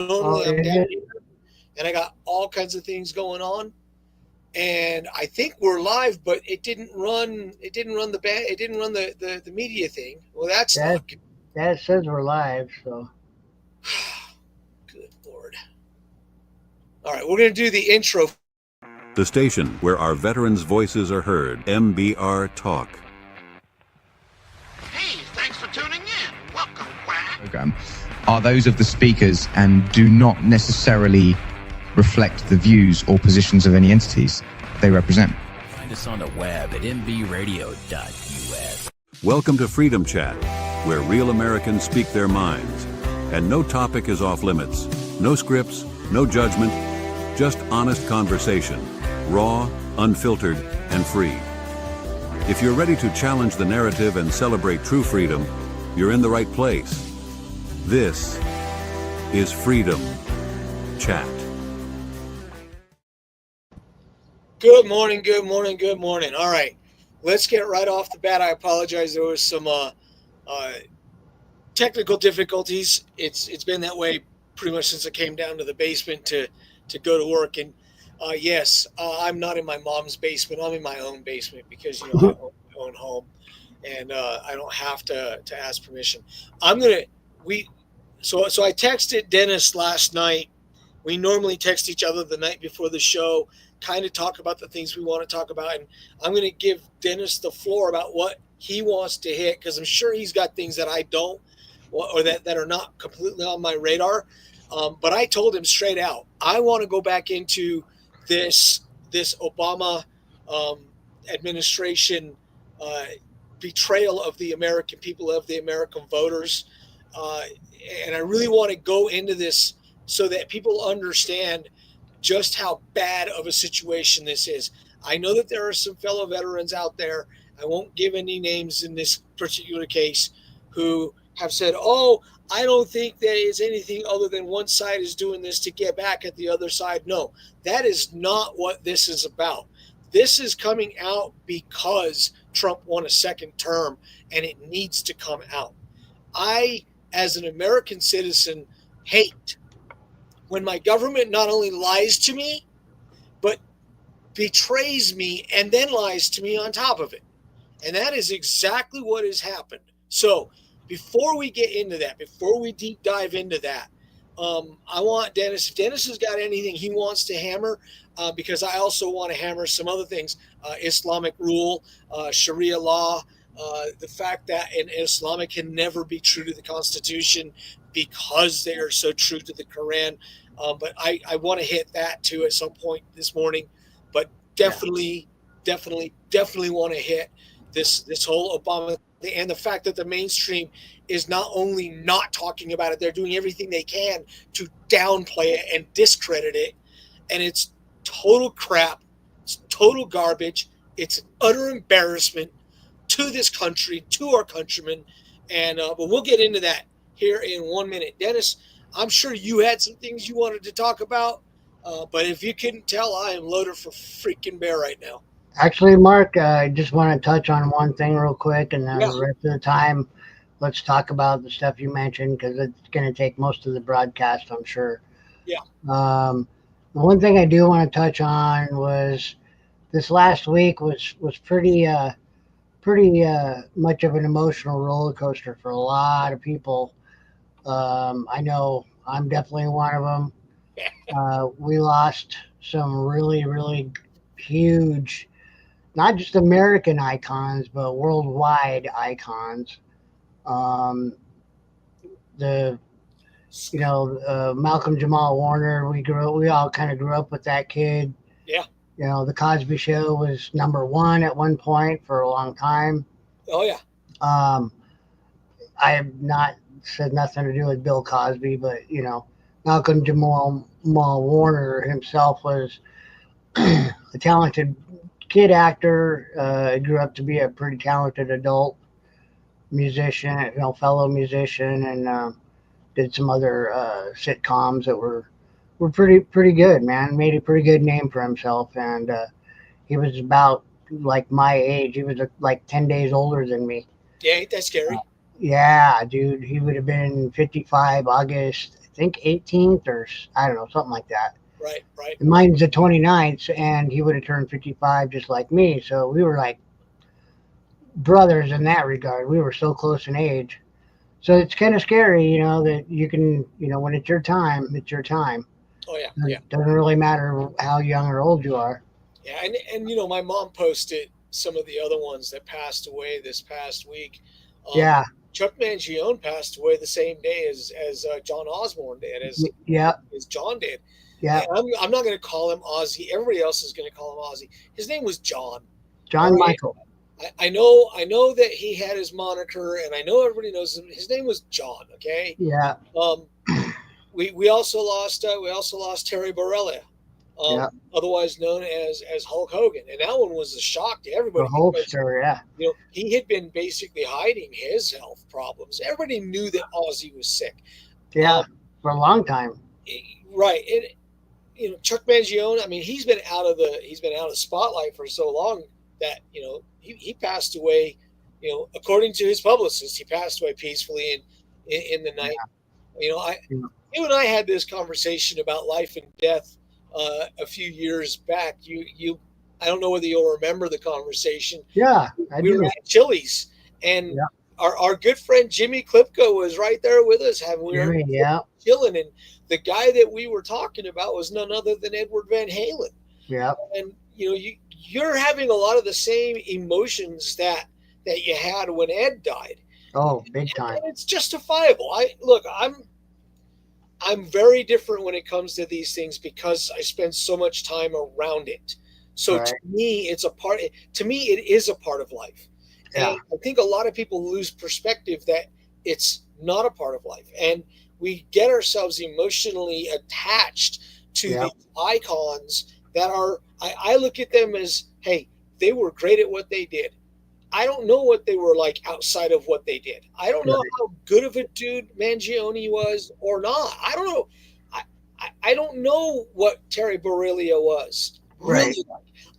Normally Oh, I'm is down it? here and I got all kinds of things going on. And I think we're live, but it didn't run. It didn't run the band. It didn't run the media thing. Well, that's That not good. that says we're live. So Good Lord. All right, we're gonna do the intro. The station where our veterans' voices are heard, MBR Talk. Hey, thanks for tuning in. Welcome, Quack. Program are those of the speakers and do not necessarily reflect the views or positions of any entities they represent. Find us on the web at mbradio.us. Welcome to Freedom Chat, where real Americans speak their minds. And no topic is off limits. No scripts, no judgment, just honest conversation, raw, unfiltered, and free. If you're ready to challenge the narrative and celebrate true freedom, you're in the right place. This is Freedom Chat. Good morning. Good morning. Good morning. All right, let's get right off the bat. I apologize. There was some technical difficulties. It's been that way pretty much since I came down to the basement to go to work. And yes, I'm not in my mom's basement. I'm in my own basement because I own my own home, and I don't have to ask permission. I'm gonna we so I texted Dennis last night. We normally text each other the night before the show, kind of talk about the things we want to talk about, and I'm going to give Dennis the floor about what he wants to hit because I'm sure he's got things that I don't or that are not completely on my radar. But I told him straight out, I want to go back into this Obama administration uh, betrayal of the American people, of the American voters, uh, and I really want to go into this so that people understand just how bad of a situation this is. I know that there are some fellow veterans out there. I won't give any names in this particular case who have said, "Oh, I don't think there is anything other than one side is doing this to get back at the other side." No, that is not what this is about. This is coming out because Trump won a second term and it needs to come out. I, as an American citizen, hate when my government not only lies to me, but betrays me and then lies to me on top of it. And that is exactly what has happened. So before we get into that, before we deep dive into that, I want Dennis, if Dennis has got anything he wants to hammer, because I also want to hammer some other things, Islamic rule, Sharia law, the fact that an Islamic can never be true to the Constitution because they are so true to the Quran. But I want to hit that too at some point this morning. But yeah, definitely want to hit this whole Obama and the fact that the mainstream is not only not talking about it, they're doing everything they can to downplay it and discredit it. And it's total crap. It's total garbage. It's an utter embarrassment to this country, to our countrymen. And but we'll get into that here in 1 minute. Dennis, I'm sure you had some things you wanted to talk about, but if you couldn't tell, I am loaded for freaking bear right now. actually, Mark, I just want to touch on one thing real quick, and then Yeah, the rest of the time, let's talk about the stuff you mentioned because it's going to take most of the broadcast, I'm sure. yeah, Um, the one thing I do want to touch on was this last week was pretty much of an emotional roller coaster for a lot of people. I know I'm definitely one of them. We lost some really huge, not just American icons, but worldwide icons. Um, the Malcolm Jamal Warner. We all kind of grew up with that kid. yeah. The Cosby Show was number one at one point for a long time. Oh, yeah. Um, I have not said nothing to do with Bill Cosby, but Malcolm Jamal Warner himself was a talented kid actor. Grew up to be a pretty talented adult musician, fellow musician, and did some other sitcoms that were pretty good. Man, made a pretty good name for himself, and he was about like my age. He was like 10 days older than me. Yeah, ain't that scary? Yeah, dude, he would have been 55 August think 18th or I don't know, something like that. Right. And mine's the 29th, and he would have turned 55 just like me. So we were like brothers in that regard. We were so close in age. So it's kind of scary, that you can, when it's your time, it's your time. Oh yeah. It doesn't really matter how young or old you are. Yeah, and my mom posted some of the other ones that passed away this past week. Yeah. Chuck Mangione passed away the same day as John Osborne did, as John did. Yeah. And I'm not going to call him Ozzy. Everybody else is going to call him Ozzy. His name was John. John Michael. I know that he had his moniker, and I know everybody knows him. His name was John. Okay. Yeah. We also lost Terry Bollea, otherwise known as Hulk Hogan, and that one was a shock to everybody. The Hulkster, yeah. He had been basically hiding his health problems. Everybody knew that Ozzy was sick. Yeah, for a long time. Right, and Chuck Mangione. I mean, he's been out of the spotlight for so long that he passed away. According to his publicist, he passed away peacefully in the night. Yeah. You and I had this conversation about life and death a few years back. I don't know whether you'll remember the conversation. Yeah, we were at Chili's, and our good friend Jimmy Klipko was right there with us, chilling. And the guy that we were talking about was none other than Edward Van Halen. Yeah, and you're having a lot of the same emotions that you had when Ed died. Oh, big time. And it's justifiable. I'm very different when it comes to these things because I spend so much time around it. So to me, it is a part of life. Yeah. And I think a lot of people lose perspective that it's not a part of life. And we get ourselves emotionally attached to these icons that are, I look at them as, hey, they were great at what they did. I don't know what they were like outside of what they did. I don't know how good of a dude Mangione was or not. I don't know. I don't know what Terry Bollea was. Right. Really.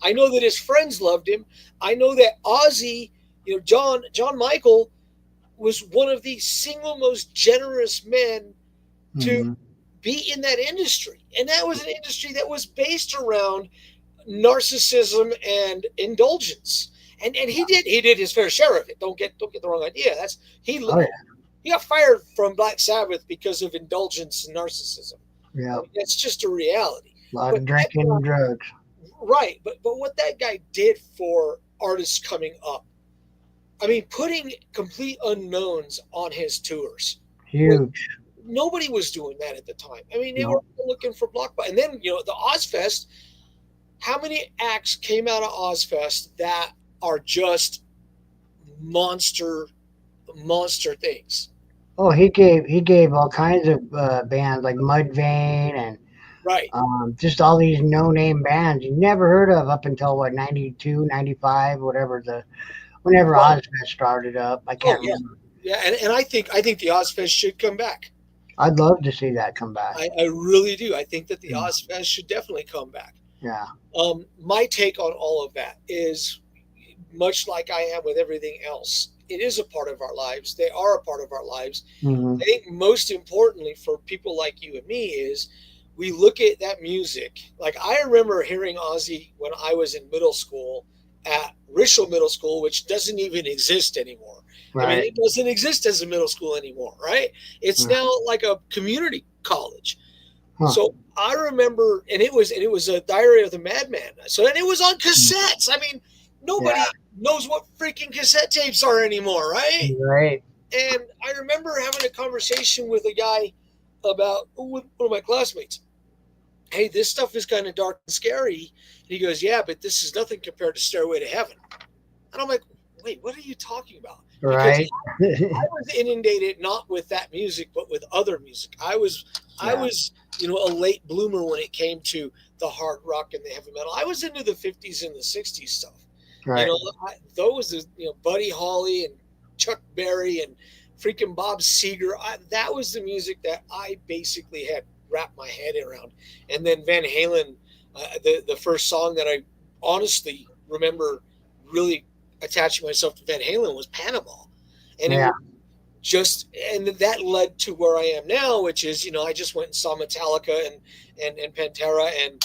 I know that his friends loved him. I know that Ozzy, John Michael was one of the single most generous men to be in that industry. And that was an industry that was based around narcissism and indulgence. And he did his fair share of it. Don't get the wrong idea. He got fired from Black Sabbath because of indulgence and narcissism. Yeah, that's just a reality. A lot of drinking and drugs. Right, but what that guy did for artists coming up, I mean, putting complete unknowns on his tours. Huge. Nobody was doing that at the time. I mean, they were looking for blockbuster. And then the Ozfest. How many acts came out of Ozfest that are just monster things? Oh, he gave all kinds of bands like Mudvayne and just all these no-name bands you never heard of up until 92, 95, whenever Ozfest started up. I can't remember. Yeah, and I think the Ozfest should come back. I'd love to see that come back. I really do. I think that the Ozfest should definitely come back. Yeah. My take on all of that is much like I am with everything else. It is a part of our lives. They are a part of our lives. I think most importantly for people like you and me is we look at that music. Like I remember hearing Ozzy when I was in middle school at Richel Middle School, which doesn't even exist anymore. Right. I mean, it doesn't exist as a middle school anymore, right? It's now like a community college. So I remember, and it was a Diary of the Madman. So, and it was on cassettes. I mean, nobody knows what freaking cassette tapes are anymore, right? Right. And I remember having a conversation with a guy with one of my classmates. Hey, this stuff is kind of dark and scary. And he goes, yeah, but this is nothing compared to Stairway to Heaven. And I'm like, wait, what are you talking about? Right. I was inundated not with that music, but with other music. I was a late bloomer when it came to the hard rock and the heavy metal. I was into the 50s and the 60s stuff. Right. Buddy Holly and Chuck Berry and freaking Bob Seger. That was the music that I basically had wrapped my head around. And then Van Halen, the first song that I honestly remember really attaching myself to Van Halen was Panama. And and that led to where I am now, which is, I just went and saw Metallica and Pantera and,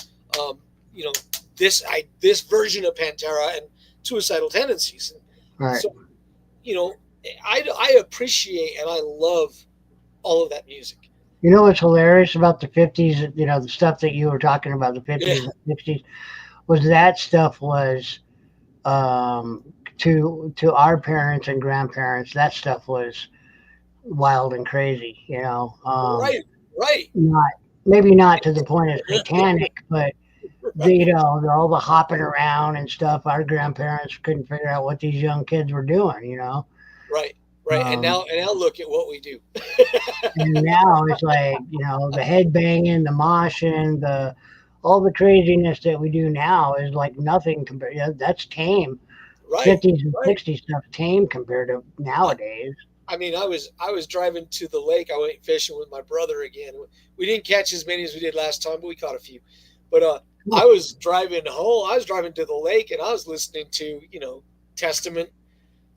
this version of Pantera and Suicidal Tendencies. Right. So, I appreciate and I love all of that music. You know what's hilarious about the 50s, the stuff that you were talking about, the 50s and 60s, was that stuff was, to our parents and grandparents, that stuff was wild and crazy, Right. maybe not to the point of satanic, but all the hopping around and stuff. Our grandparents couldn't figure out what these young kids were doing, Right. And now look at what we do. And now it's like, the headbanging, the moshing, all the craziness that we do now is like nothing compared. That's tame. Right. 50s and 60s stuff tame compared to nowadays. I mean, I was driving to the lake. I went fishing with my brother again. We didn't catch as many as we did last time, but we caught a few. But I was driving home. I was driving to the lake, and I was listening to Testament,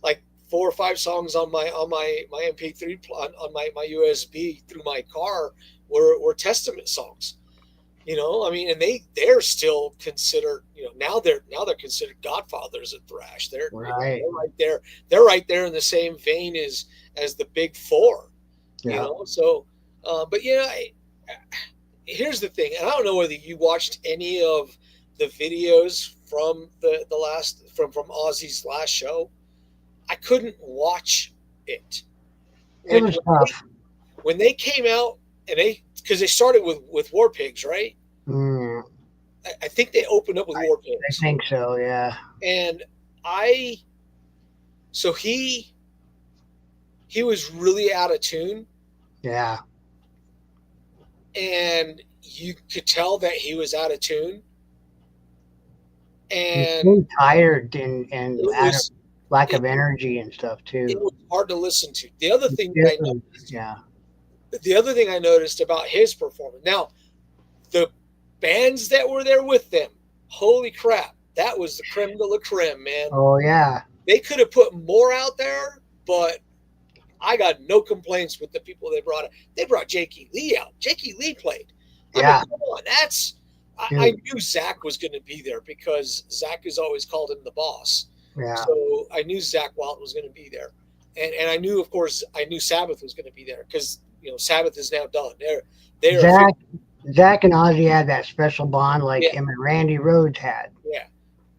like 4 or 5 songs on my MP3 on my USB through my car were Testament songs. I mean, and they're still considered, now they're considered godfathers of thrash. They're right. They're right there. They're right there in the same vein as the big four. Yeah. So, but here's the thing, and I don't know whether you watched any of the videos from from Ozzy's last show. I couldn't watch it. It was tough. When they came out, and because they started with War Pigs, right? Mm, I think they opened up with War Pigs. I think so, yeah. And so he was really out of tune. Yeah. And you could tell that he was out of tune. And he tired and out of lack of energy and stuff too. It was hard to listen to. The other thing I noticed about his performance. Now, the bands that were there with them, holy crap, that was the creme de la creme, man. Oh yeah. They could have put more out there, but I got no complaints with the people they brought. They brought Jakey Lee out. Jakey Lee played. I mean, come on, I knew Zach was going to be there because Zach has always called him the boss. Yeah. So I knew Zach Wild was going to be there, and I knew, of course, Sabbath was going to be there because Sabbath is now done. Zach and Ozzy had that special bond like him and Randy Rhoads had. Yeah.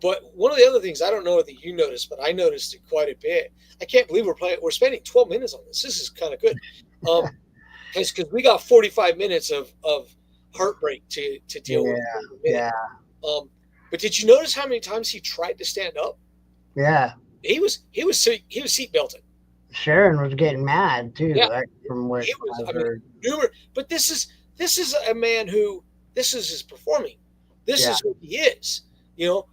But one of the other things, I don't know whether you noticed, but I noticed it quite a bit. I can't believe we're spending 12 minutes on this. This is kind of good. It's because we got 45 minutes of heartbreak to deal with. Yeah. But did you notice how many times he tried to stand up? Yeah. He was seat belted. Sharon was getting mad too. Yeah. From what I heard. But this is a man who, this is his performing. This is who he is.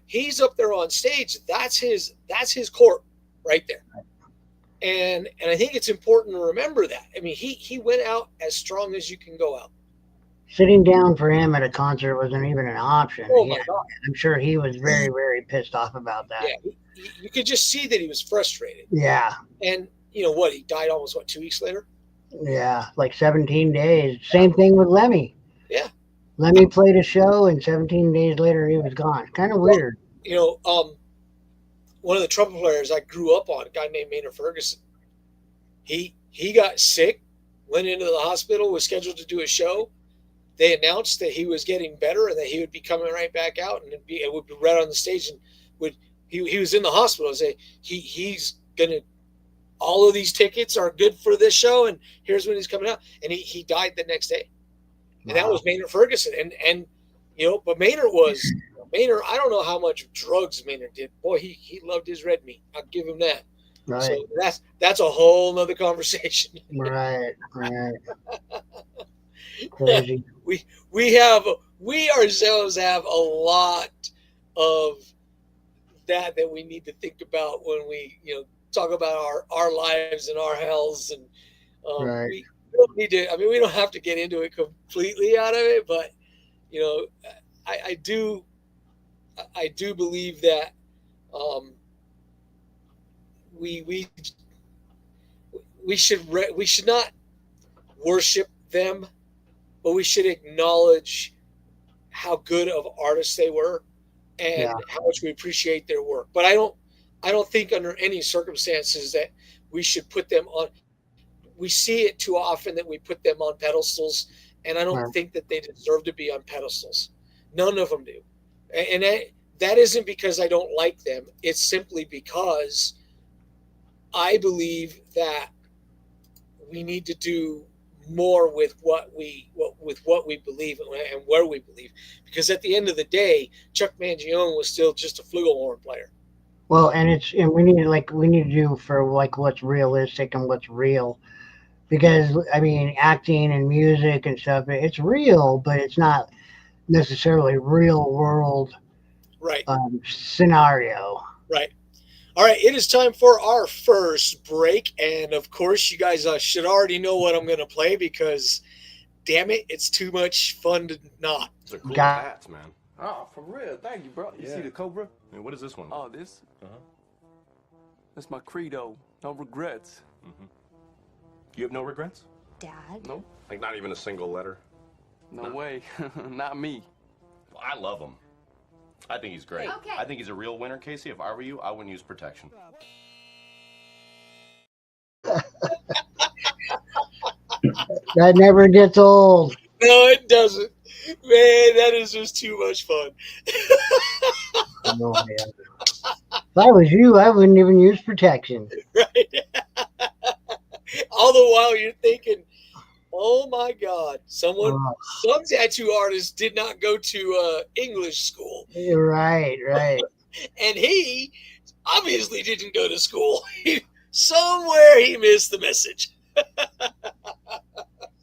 He's up there on stage. That's his court right there. And I think it's important to remember that. I mean, he went out as strong as you can go out. Sitting down for him at a concert wasn't even an option. Oh my God. I'm sure he was very, very pissed off about that. Yeah, you could just see that he was frustrated. Yeah. And he died almost 2 weeks later? Yeah, like 17 days. Same thing with Lemmy. Yeah. Lemmy played a show, and 17 days later he was gone. Kind of weird. One of the trumpet players I grew up on, a guy named Maynard Ferguson, he got sick, went into the hospital, was scheduled to do a show. They announced that he was getting better and that he would be coming right back out, and it would be right on the stage, and he was in the hospital. Say he's gonna. All of these tickets are good for this show, and here's when he's coming out. And he died the next day, and that was Maynard Ferguson. And but Maynard. I don't know how much drugs Maynard did. Boy, he loved his red meat. I'll give him that. Right. So that's a whole nother conversation. Right. Crazy. We ourselves have a lot of that we need to think about when we talk about our lives and our hells, and we don't need to. I mean, we don't have to get into it completely out of it, but I do believe we should not worship them, but we should acknowledge how good of artists they were and how much we appreciate their work. But I don't think under any circumstances that we should put them on. We see it too often that we put them on pedestals, and I don't think that they deserve to be on pedestals. None of them do. And that isn't because I don't like them. It's simply because I believe that we need to do more with what we believe and where we believe. Because at the end of the day, Chuck Mangione was still just a flugelhorn player. Well, and we need to do for like what's realistic and what's real. Because I mean, acting and music and stuff, it's real, but it's not necessarily real world scenario. Right. All right, it is time for our first break, and of course, you guys should already know what I'm going to play because, damn it, it's too much fun to not. Those are cool hats, man. Oh, for real. Thank you, bro. You see the Cobra? I mean, what is this one? Oh, this? That's my credo. No regrets. You have no regrets? Dad? Nope. Like not even a single letter? No way. Not me. Well, I love him. I think he's great. Okay. I think he's a real winner, Casey. If I were you, I wouldn't use protection. That never gets old. No, it doesn't. Man, that is just too much fun. No, man. If I was you, I wouldn't even use protection. Right? All the while you're thinking, oh my God, some tattoo artist did not go to English school. Right. And he obviously didn't go to school. Somewhere he missed the message.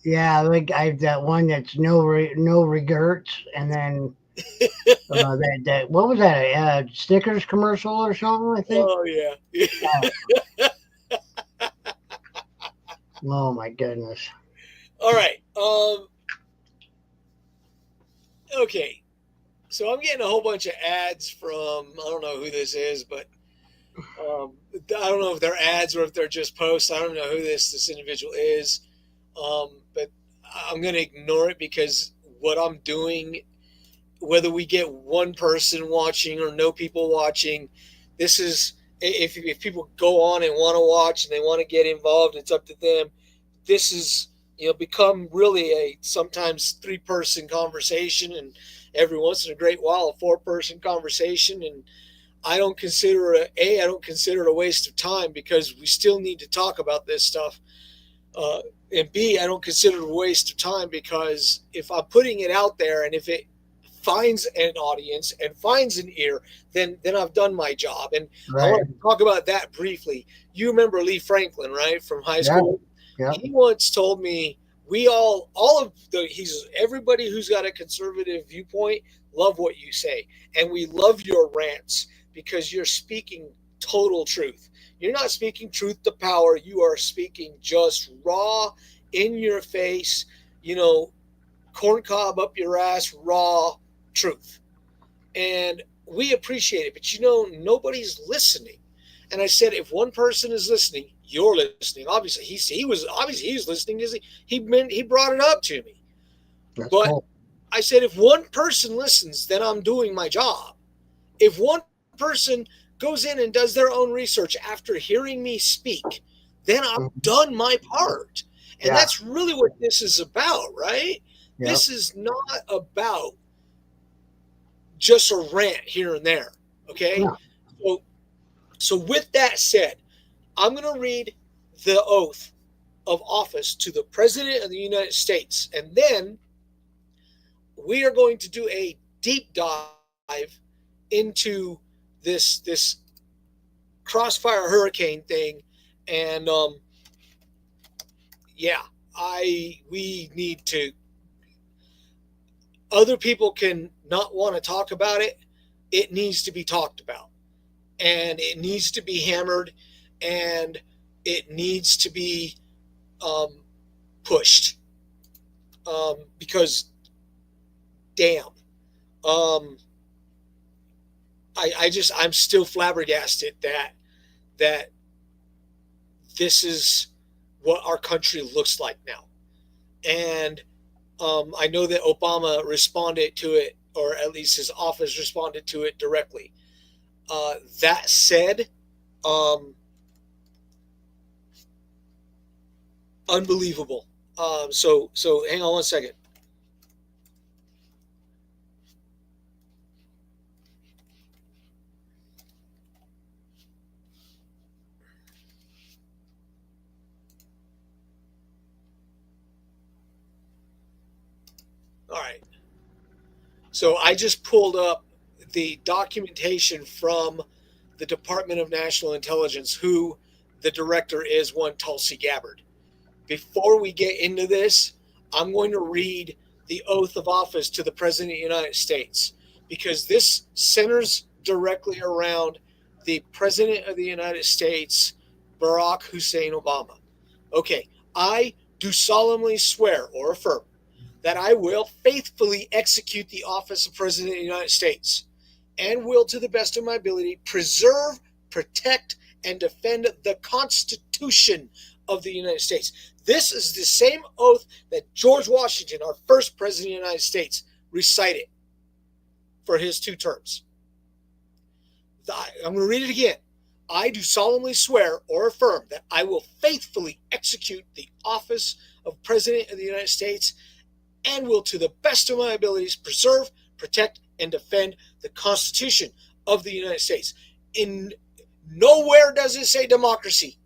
Yeah, like I have that one that's no regrets, and then that what was that? A Snickers commercial or something? I think. Oh yeah. Oh my goodness. All right. Okay. So I'm getting a whole bunch of ads from, I don't know who this is, but I don't know if they're ads or if they're just posts. I don't know who this individual is. But I'm going to ignore it because what I'm doing, whether we get one person watching or no people watching, this is, if people go on and want to watch and they want to get involved, it's up to them. This is, become really a sometimes 3-person conversation, and every once in a great while a 4-person conversation. And I don't consider it a waste of time because we still need to talk about this stuff. And B, I don't consider it a waste of time because if I'm putting it out there and if it finds an audience and finds an ear, then I've done my job. And I want to talk about that briefly. You remember Lee Franklin, right, from high school? Yeah. He once told me everybody who's got a conservative viewpoint love what you say, and we love your rants because you're speaking total truth. You're not speaking truth to power. You are speaking just raw, in your face, corncob up your ass, raw truth. And we appreciate it, but nobody's listening. And I said, if one person is listening, you're listening. Obviously, he was listening because he brought it up to me. That's but cool. I said, if one person listens, then I'm doing my job. If one person goes in and does their own research after hearing me speak, then I've done my part. And that's really what this is about, right? Yeah. This is not about just a rant here and there, okay? Yeah. So with that said, I'm going to read the oath of office to the President of the United States, and then we are going to do a deep dive into this Crossfire Hurricane thing, and we need to. Other people can not want to talk about it. It needs to be talked about, and it needs to be hammered, and it needs to be pushed because, damn, I'm still flabbergasted that this is what our country looks like now. And I know that Obama responded to it, or at least his office responded to it directly. That said, unbelievable. So hang on one second. All right. So I just pulled up the documentation from the Department of National Intelligence, who the director is, one Tulsi Gabbard. Before we get into this, I'm going to read the oath of office to the President of the United States, because this centers directly around the President of the United States, Barack Hussein Obama. Okay, I do solemnly swear or affirm that I will faithfully execute the office of President of the United States and will, to the best of my ability, preserve, protect, and defend the Constitution of the United States. This is the same oath that George Washington, our first President of the United States, recited for his 2 terms. I'm going to read it again. I do solemnly swear or affirm that I will faithfully execute the office of President of the United States and will, to the best of my abilities, preserve, protect, and defend the Constitution of the United States. In nowhere does it say democracy.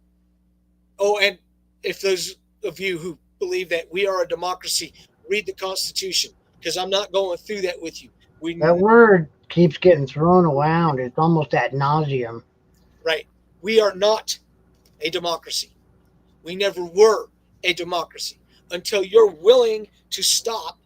Oh, and if those of you who believe that we are a democracy, read the Constitution, because I'm not going through that with you. That word keeps getting thrown around. It's almost ad nauseum. Right. We are not a democracy. We never were a democracy until you're willing to stop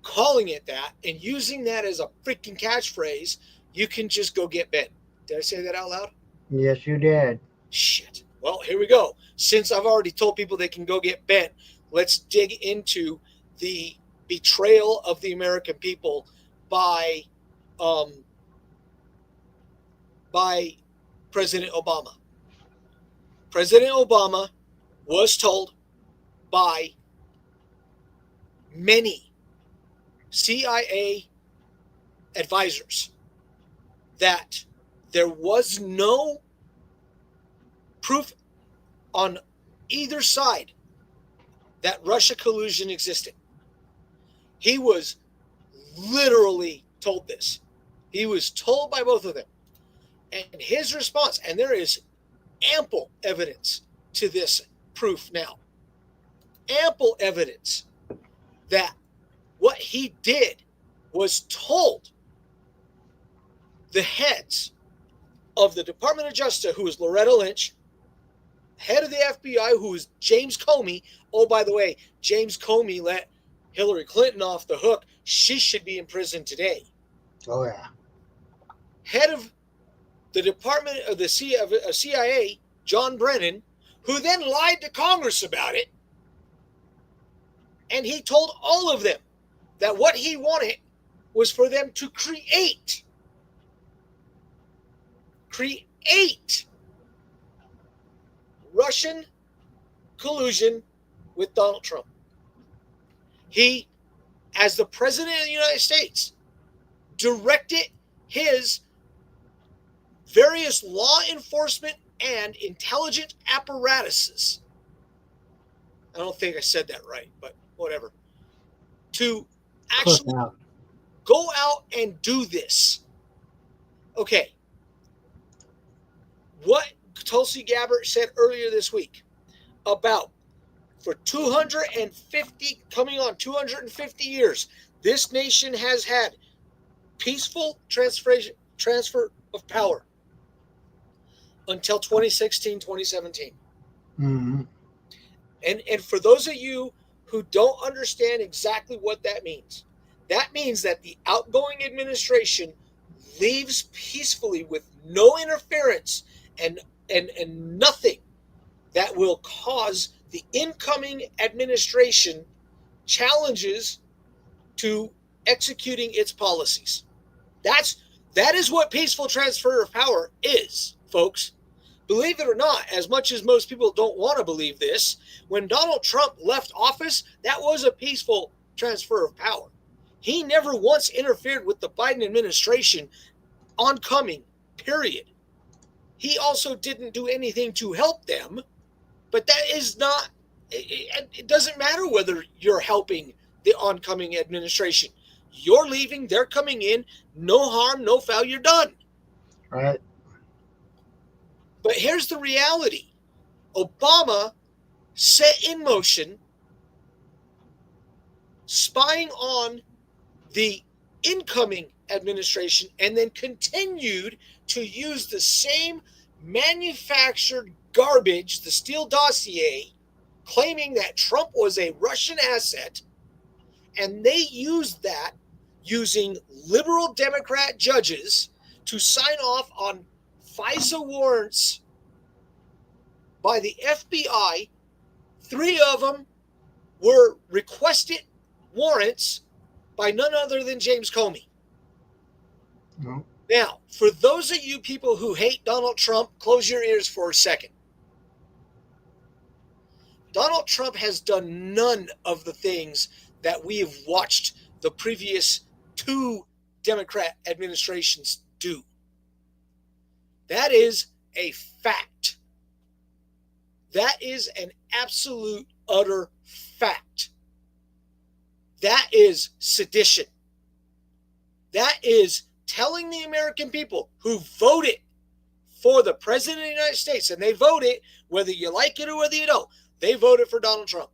calling it that and using that as a freaking catchphrase. You can just go get bent. Did I say that out loud? Yes, you did. Shit. Well, here we go. Since I've already told people they can go get bent, let's dig into the betrayal of the American people by President Obama. President Obama was told by many CIA advisors that there was no proof on either side that Russia collusion existed. He was literally told this. He was told by both of them. And his response, and there is ample evidence to this proof now, ample evidence that what he did was told the heads of the Department of Justice, who was Loretta Lynch, head of the FBI, who was James Comey. Oh, by the way, James Comey let Hillary Clinton off the hook. She should be in prison today. Oh, yeah. Head of the Department of the CIA, John Brennan, who then lied to Congress about it. And he told all of them that what he wanted was for them to create Russian collusion with Donald Trump. He, as the President of the United States, directed his various law enforcement and intelligence apparatuses, I don't think I said that right, but whatever, to actually go out and do this. Okay. What Tulsi Gabbard said earlier this week about for 250, coming on 250 years, this nation has had peaceful transfer of power until 2016, 2017. Mm-hmm. And for those of you who don't understand exactly what that means that the outgoing administration leaves peacefully with no interference and nothing that will cause the incoming administration challenges to executing its policies. That is what peaceful transfer of power is, folks. believe it or not, as much as most people don't want to believe this, when Donald Trump left office, that was a peaceful transfer of power. He never once interfered with the Biden administration oncoming, period. He also didn't do anything to help them, but that is not, it doesn't matter whether you're helping the oncoming administration. You're leaving, they're coming in, no harm, no foul, you're done. Right. But here's the reality. Obama set in motion spying on the incoming administration and then continued to use the same manufactured garbage, the Steele dossier, claiming that Trump was a Russian asset, and they used that using liberal Democrat judges to sign off on FISA warrants by the FBI. 3 of them were requested warrants by none other than James Comey. No. Now, for those of you people who hate Donald Trump, close your ears for a second. Donald Trump has done none of the things that we have watched the previous 2 Democrat administrations do. That is a fact. That is an absolute, utter fact. That is sedition. That is telling the American people who voted for the President of the United States, and they voted, whether you like it or whether you don't, they voted for Donald Trump.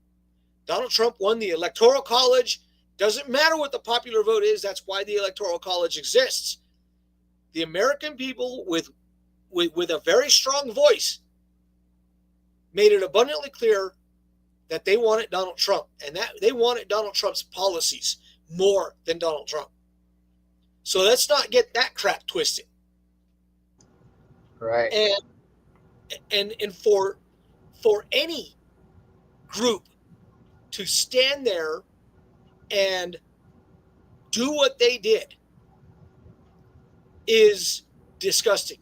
Donald Trump won the Electoral College. Doesn't matter what the popular vote is. That's why the Electoral College exists. The American people with a very strong voice made it abundantly clear that they wanted Donald Trump, and that they wanted Donald Trump's policies more than Donald Trump. So let's not get that crap twisted. Right. And for any group to stand there and do what they did is disgusting.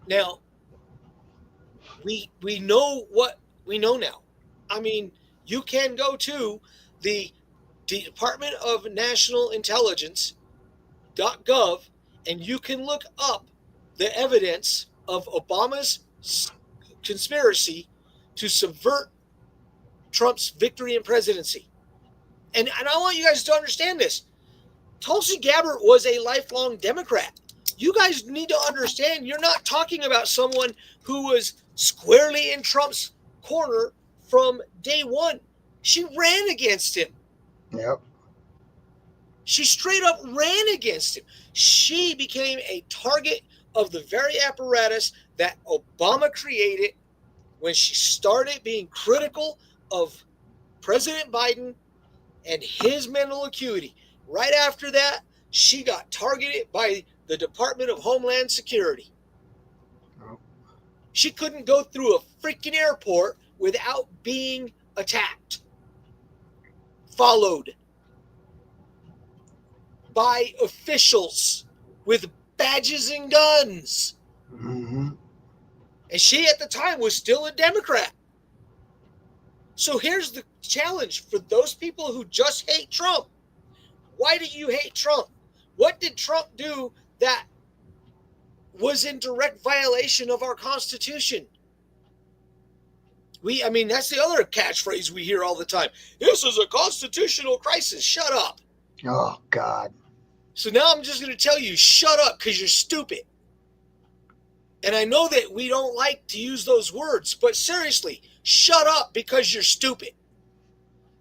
Now, we know what we know now. I mean, you can go to the Department of National Intelligence.gov and you can look up the evidence of Obama's conspiracy to subvert Trump's victory and presidency. And I want you guys to understand this. Tulsi Gabbard was a lifelong Democrat. You guys need to understand, you're not talking about someone who was squarely in Trump's corner from day one. She ran against him. Yep. She straight up ran against him. She became a target of the very apparatus that Obama created when she started being critical of President Biden and his mental acuity. Right after that, she got targeted by the Department of Homeland Security. Oh. She couldn't go through a freaking airport without being attacked, followed by officials with badges and guns. Mm-hmm. And she at the time was still a Democrat. So here's the challenge for those people who just hate Trump. Why do you hate Trump? What did Trump do that was in direct violation of our Constitution? I mean, that's the other catchphrase we hear all the time. This is a constitutional crisis. Shut up. Oh, God. So now I'm just going to tell you, shut up, because you're stupid. And I know that we don't like to use those words, but seriously, shut up because you're stupid.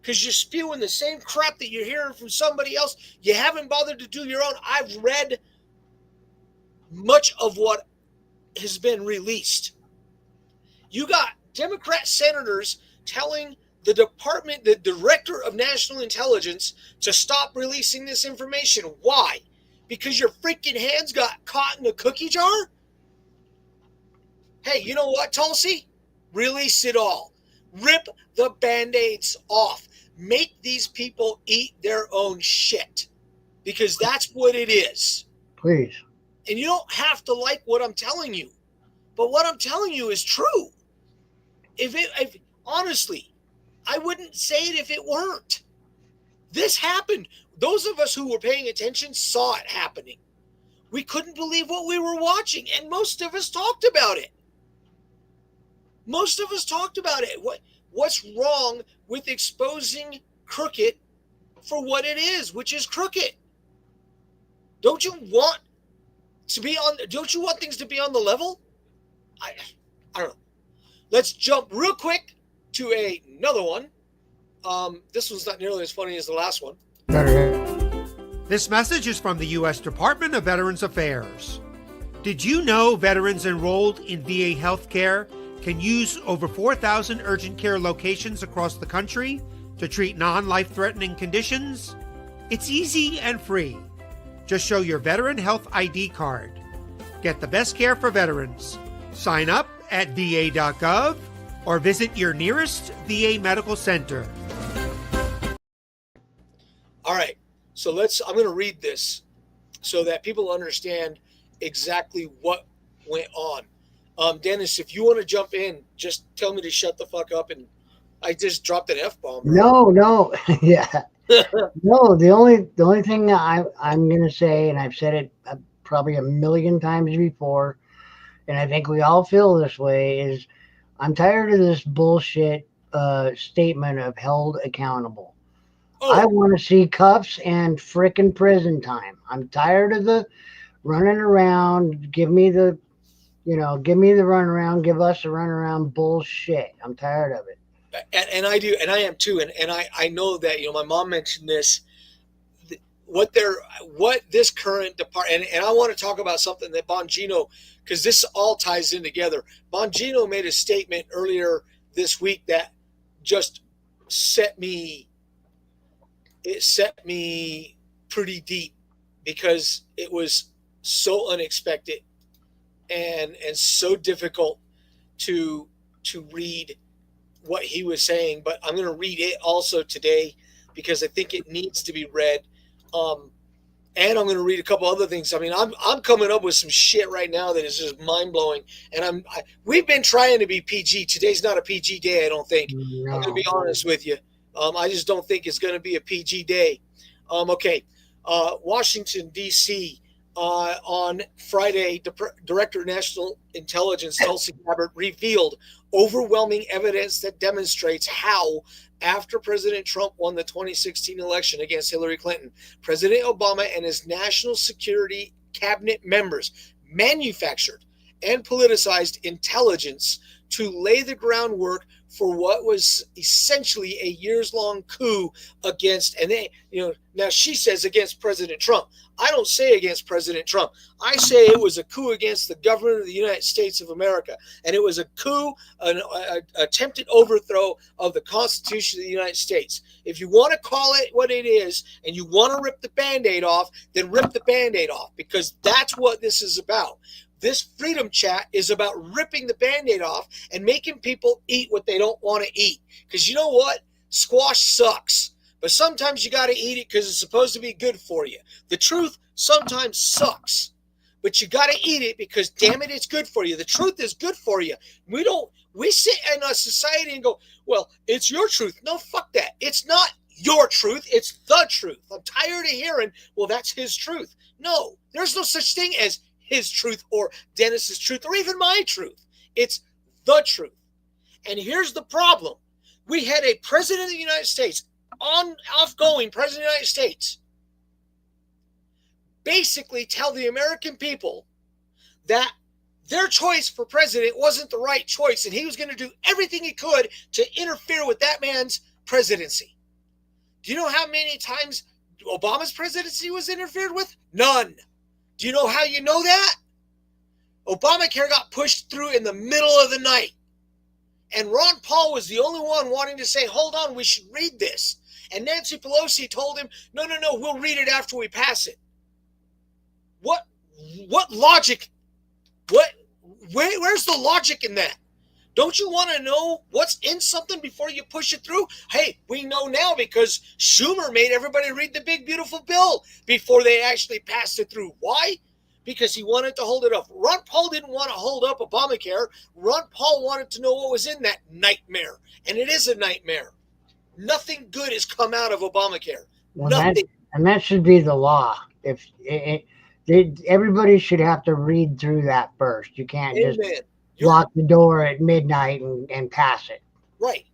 Because you're spewing the same crap that you're hearing from somebody else. You haven't bothered to do your own. I've read much of what has been released. You got Democrat senators telling the department, the director of national intelligence, to stop releasing this information. Why? Because your freaking hands got caught in a cookie jar? Hey, you know what, Tulsi? Release it all. Rip the Band-Aids off. Make these people eat their own shit. Because that's what it is. Please. And you don't have to like what I'm telling you. But what I'm telling you is true. If honestly, I wouldn't say it if it weren't. This happened. Those of us who were paying attention saw it happening. We couldn't believe what we were watching, and most of us talked about it. Most of us talked about it. What's wrong with exposing crooked for what it is, which is crooked? Don't you want things to be on the level? I don't know. Let's jump real quick to another one. This one's not nearly as funny as the last one. This message is from the U.S. Department of Veterans Affairs. Did you know veterans enrolled in VA healthcare can use over 4,000 urgent care locations across the country to treat non-life-threatening conditions? It's easy and free. Just show your Veteran Health ID card. Get the best care for veterans. Sign up at va.gov or visit your nearest VA medical center. All right, so I'm going to read this so that people understand exactly what went on. Dennis, if you want to jump in, just tell me to shut the fuck up. And I just dropped an F-bomb. No, yeah. No, the only thing I'm going to say, and I've said it probably a million times before, and I think we all feel this way, is I'm tired of this bullshit statement of held accountable. Oh. I want to see cuffs and frickin' prison time. I'm tired of the running around. Give me the runaround. Give us a runaround bullshit. I'm tired of it. And I do, and I am too. And I know that, my mom mentioned this, what this current department, and I want to talk about something that Bongino, because this all ties in together. Bongino made a statement earlier this week that just set me pretty deep, because it was so unexpected and so difficult to read what he was saying. But I'm going to read it also today because I think it needs to be read. And I'm going to read a couple other things. I mean, I'm coming up with some shit right now that is just mind blowing. And we've been trying to be PG. Today's not a PG day, I don't think. No. I'm going to be honest with you. I just don't think it's going to be a PG day. Okay. Washington, D.C. On Friday, Director of National Intelligence Tulsi Gabbard revealed overwhelming evidence that demonstrates how, after President Trump won the 2016 election against Hillary Clinton, President Obama and his national security cabinet members manufactured and politicized intelligence to lay the groundwork for what was essentially a years-long coup against, and now she says against President Trump. I don't say against President Trump. I say it was a coup against the government of the United States of America. And it was a coup, an attempted overthrow of the Constitution of the United States. If you want to call it what it is, and you want to rip the Band-Aid off, then rip the Band-Aid off, because that's what this is about. This Freedom Chat is about ripping the Band-Aid off and making people eat what they don't want to eat. Because you know what? Squash sucks. But sometimes you got to eat it because it's supposed to be good for you. The truth sometimes sucks. But you got to eat it because, damn it, it's good for you. The truth is good for you. We sit in a society and go, well, it's your truth. No, fuck that. It's not your truth. It's the truth. I'm tired of hearing, well, that's his truth. No, there's no such thing as his truth or Dennis's truth or even my truth. It's the truth. And here's the problem. We had a president of the United States, outgoing president of the United States, basically tell the American people that their choice for president wasn't the right choice, and he was going to do everything he could to interfere with that man's presidency. Do you know how many times Obama's presidency was interfered with? None. Do you know how you know that? Obamacare got pushed through in the middle of the night. And Ron Paul was the only one wanting to say, hold on, we should read this. And Nancy Pelosi told him, no, we'll read it after we pass it. What logic? Where's the logic in that? Don't you want to know what's in something before you push it through? Hey, we know now because Schumer made everybody read the big, beautiful bill before they actually passed it through. Why? because he wanted to hold it up. Ron Paul didn't want to hold up Obamacare. Ron Paul wanted to know what was in that nightmare. And it is a nightmare. Nothing good has come out of Obamacare. Well, Nothing. that should be the law. If everybody should have to read through that first. You can't just lock the door at midnight and pass it. Right.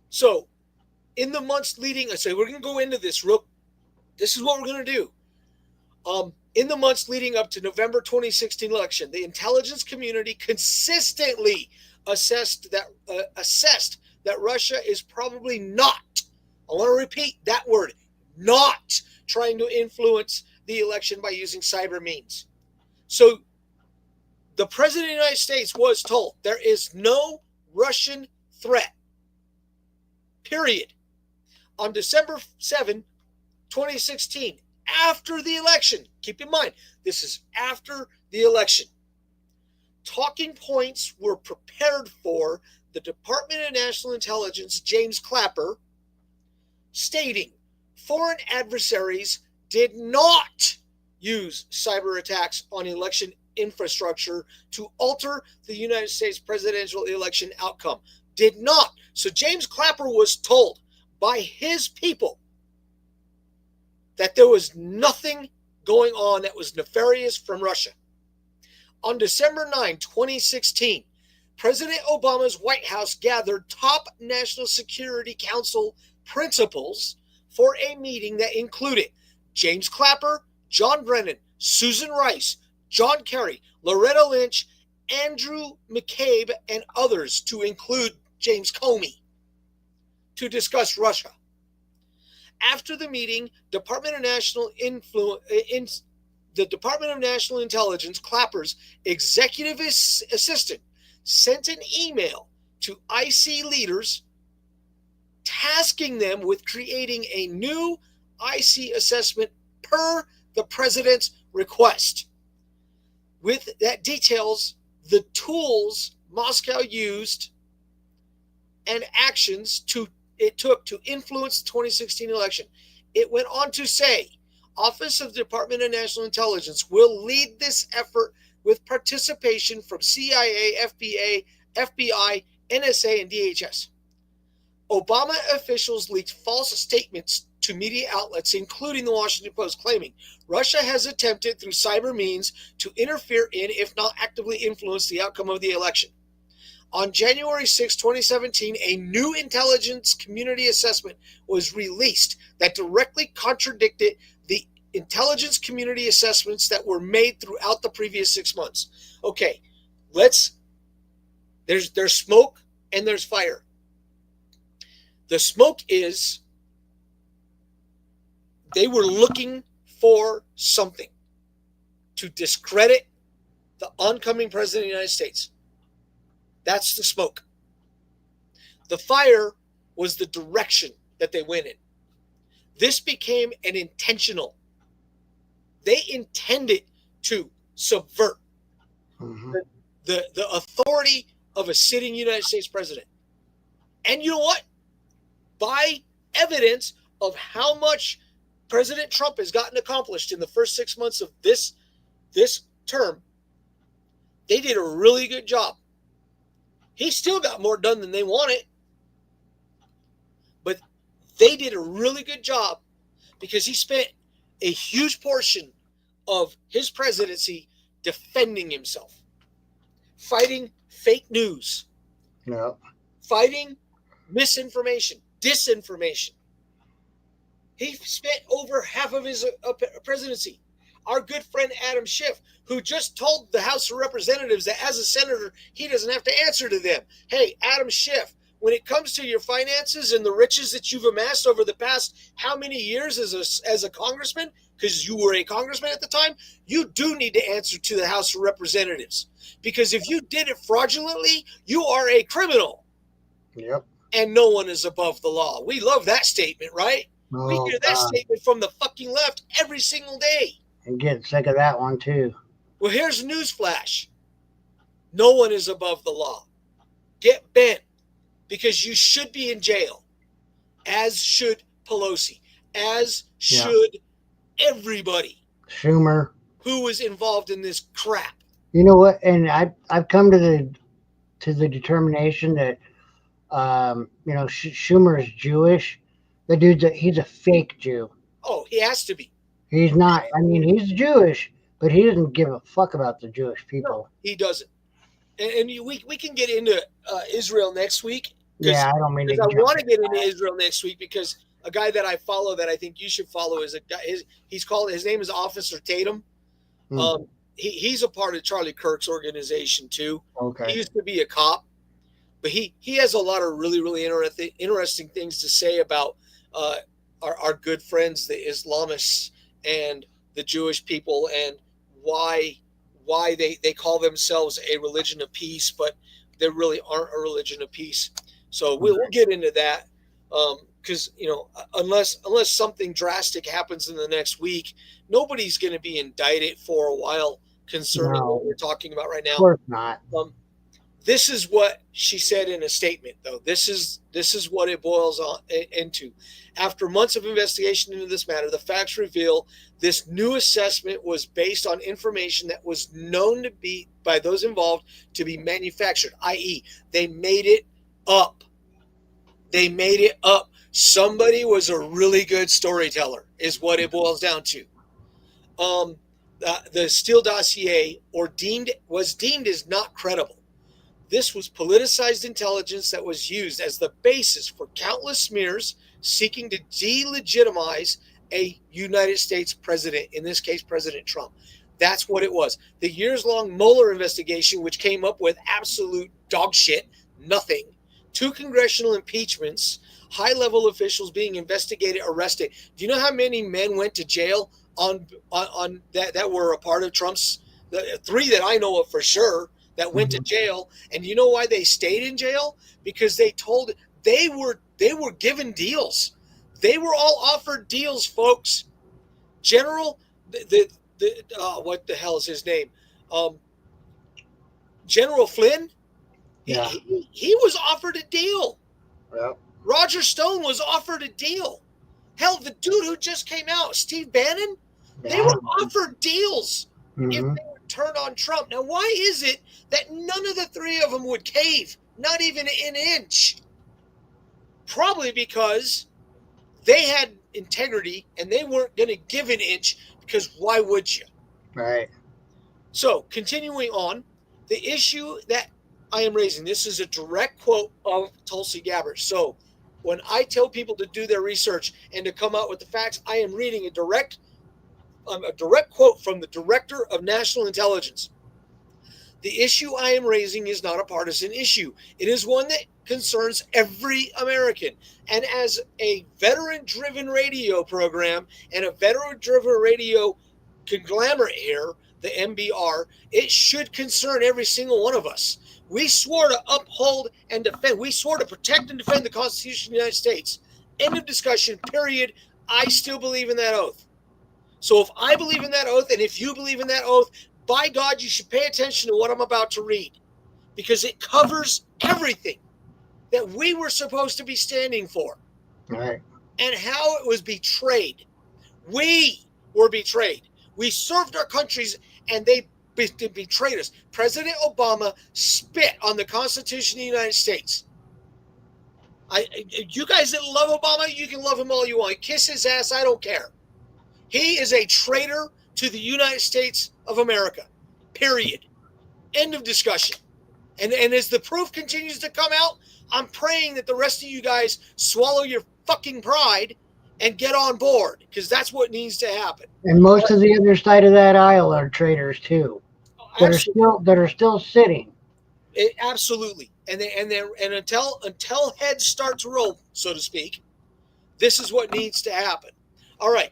So in the months leading, I say we're going to go into this this is what we're going to do. In the months leading up to November 2016 election, the intelligence community consistently assessed that Russia is probably not, I want to repeat that word, not trying to influence the election by using cyber means. So the President of the United States was told there is no Russian threat, period. On December 7, 2016, after the election, keep in mind, this is after the election, talking points were prepared for the Department of National Intelligence, James Clapper, stating foreign adversaries did not use cyber attacks on election infrastructure to alter the United States presidential election outcome. Did not. So James Clapper was told by his people that there was nothing going on that was nefarious from Russia. On December 9, 2016, President Obama's White House gathered top National Security Council principals for a meeting that included James Clapper, John Brennan, Susan Rice, John Kerry, Loretta Lynch, Andrew McCabe, and others, to include James Comey, to discuss Russia. After the meeting, the Department of National Intelligence, Clapper's executive assistant, sent an email to IC leaders tasking them with creating a new IC assessment per the president's request. With that details the tools Moscow used and actions it took to influence the 2016 election. It went on to say, Office of the Department of National Intelligence will lead this effort with participation from CIA, FBI, NSA, and DHS. Obama officials leaked false statements to media outlets, including the Washington Post, claiming Russia has attempted through cyber means to interfere in, if not actively influence, the outcome of the election. On January 6, 2017, a new intelligence community assessment was released that directly contradicted the intelligence community assessments that were made throughout the previous 6 months. Okay, there's smoke and there's fire. The smoke is they were looking for something to discredit the oncoming president of the United States. That's the smoke. The fire was the direction that they went in. This became an intentional. They intended to subvert the authority of a sitting United States president. And you know what? By evidence of how much President Trump has gotten accomplished in the first 6 months of this term, they did a really good job. He still got more done than they wanted, but they did a really good job because he spent a huge portion of his presidency defending himself, fighting fake news, fighting misinformation, disinformation. He spent over half of his presidency. Our good friend Adam Schiff, who just told the House of Representatives that as a senator, he doesn't have to answer to them. Hey, Adam Schiff, when it comes to your finances and the riches that you've amassed over the past how many years as a congressman, because you were a congressman at the time, you do need to answer to the House of Representatives. Because if you did it fraudulently, you are a criminal. Yep. And no one is above the law. We love that statement, right? Oh, we hear that statement from the fucking left every single day. And get sick of that one too. Well, here's a newsflash. No one is above the law. Get bent, because you should be in jail, as should Pelosi, as should everybody. Schumer. who was involved in this crap. You know what? And I've come to the determination that Schumer is Jewish. The dude's he's a fake Jew. Oh, he has to be. He's not. I mean, he's Jewish, but he doesn't give a fuck about the Jewish people. No, he doesn't. And we can get into Israel next week. Yeah, I don't mean to. I want to get into Israel next week because a guy that I follow that I think you should follow is a guy. His name is Officer Tatum. He's a part of Charlie Kirk's organization too. Okay. He used to be a cop, but he has a lot of really interesting things to say about our good friends, the Islamists and the Jewish people, and why they call themselves a religion of peace, but they really aren't a religion of peace. So we'll get into that because unless something drastic happens in the next week, nobody's going to be indicted for a while concerning what we're talking about right now. Of course not. This is what she said in a statement, though. This is what it boils into. After months of investigation into this matter, the facts reveal this new assessment was based on information that was known to be by those involved to be manufactured, i.e., they made it up. They made it up. Somebody was a really good storyteller, is what it boils down to. The Steele dossier was deemed as not credible. This was politicized intelligence that was used as the basis for countless smears seeking to delegitimize a United States president, in this case, President Trump. That's what it was. The years-long Mueller investigation, which came up with absolute dog shit, nothing, 2 congressional impeachments, high-level officials being investigated, arrested. Do you know how many men went to jail on that were a part of Trump's? The 3 that I know of for sure that went to jail. And you know why they stayed in jail? Because they were given deals. They were all offered deals, folks. General, what the hell is his name? General Flynn. Yeah. He was offered a deal. Yeah. Roger Stone was offered a deal. Hell, the dude who just came out, Steve Bannon, they were offered deals if they would turn on Trump. Now, why is it that none of the 3 of them would cave? Not even an inch. Probably because they had integrity and they weren't going to give an inch, because why would you? Right. So, continuing on, the issue that I am raising, this is a direct quote of Tulsi Gabbard. So, when I tell people to do their research and to come out with the facts, I am reading a direct quote from the Director of National Intelligence. The issue I am raising is not a partisan issue. It is one that concerns every American. And as a veteran-driven radio program and a veteran-driven radio conglomerate here, the MBR, it should concern every single one of us. We swore to uphold and defend. We swore to protect and defend the Constitution of the United States. End of discussion, period. I still believe in that oath. So if I believe in that oath, and if you believe in that oath, by God, you should pay attention to what I'm about to read, because it covers everything that we were supposed to be standing for. Right. And how it was betrayed. We were betrayed. We served our countries, and they betrayed us. President Obama spit on the Constitution of the United States. You guys that love Obama, you can love him all you want. Kiss his ass, I don't care. He is a traitor to the United States of America, period. End of discussion. And as the proof continues to come out, I'm praying that the rest of you guys swallow your fucking pride and get on board, because that's what needs to happen. And most of the other side of that aisle are traitors too. That are still sitting. Absolutely. And until heads start to roll, so to speak, this is what needs to happen. All right.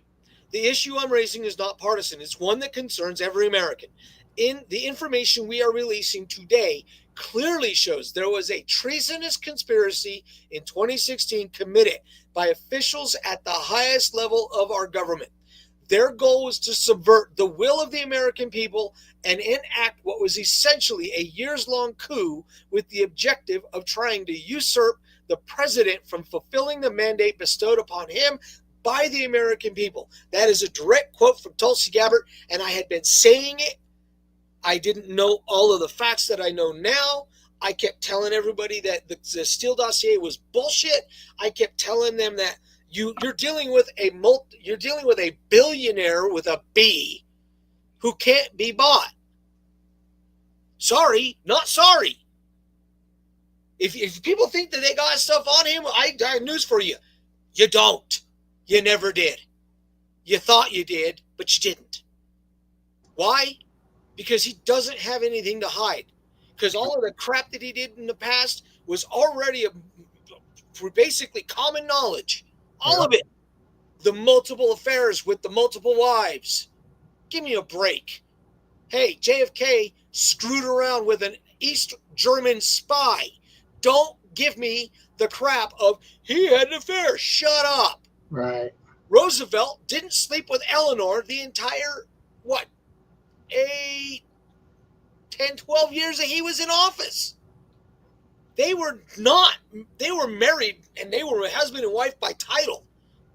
The issue I'm raising is not partisan. It's one that concerns every American. In the information we are releasing today clearly shows there was a treasonous conspiracy in 2016 committed by officials at the highest level of our government. Their goal was to subvert the will of the American people and enact what was essentially a years-long coup with the objective of trying to usurp the president from fulfilling the mandate bestowed upon him by the American people. That is a direct quote from Tulsi Gabbard, and I had been saying it. I didn't know all of the facts that I know now. I kept telling everybody that the Steele dossier was bullshit. I kept telling them that you're dealing with a billionaire with a B who can't be bought. Sorry, not sorry. If people think that they got stuff on him, I have news for you. You don't. You never did. You thought you did, but you didn't. Why? Because he doesn't have anything to hide. Because all of the crap that he did in the past was already basically common knowledge. All of it. The multiple affairs with the multiple wives. Give me a break. Hey, JFK screwed around with an East German spy. Don't give me the crap of he had an affair. Shut up. Right. Roosevelt didn't sleep with Eleanor the entire, 10, 12 years that he was in office. They were married and they were husband and wife by title.